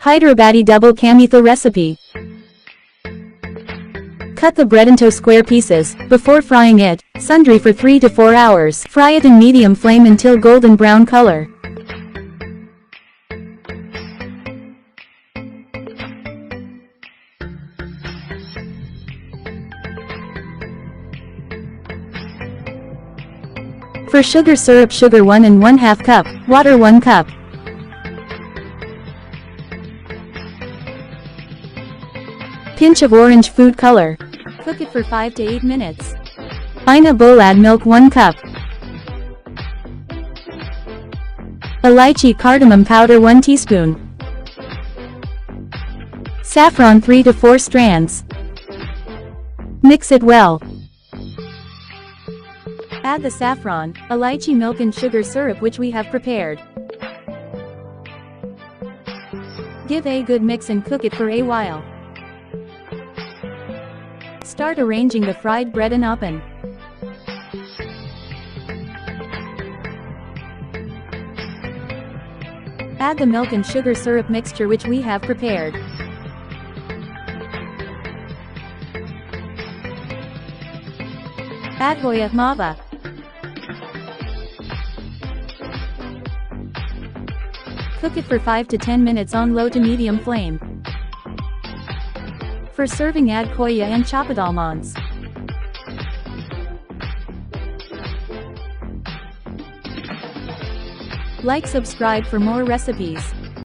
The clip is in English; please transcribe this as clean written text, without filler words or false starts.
Hyderabadi Double meetha recipe. Cut the bread into square pieces. Before frying it, sundry for 3 to 4 hours. Fry it in medium flame until golden brown color. For sugar syrup, sugar 1 and 1/2 cup, water 1 cup. Pinch of orange food color. Cook it for 5 to 8 minutes. In a bowl, add milk 1 cup. Elaichi cardamom powder 1 teaspoon. Saffron 3 to 4 strands. Mix it well. Add the saffron, elaichi milk and sugar syrup which we have prepared. Give a good mix and cook it for a while. Start arranging the fried bread in oven. Add the milk and sugar syrup mixture which we have prepared. Add hoya mava. Cook it for 5 to 10 minutes on low to medium flame. For serving, add koya and chopped almonds. Like, subscribe for more recipes.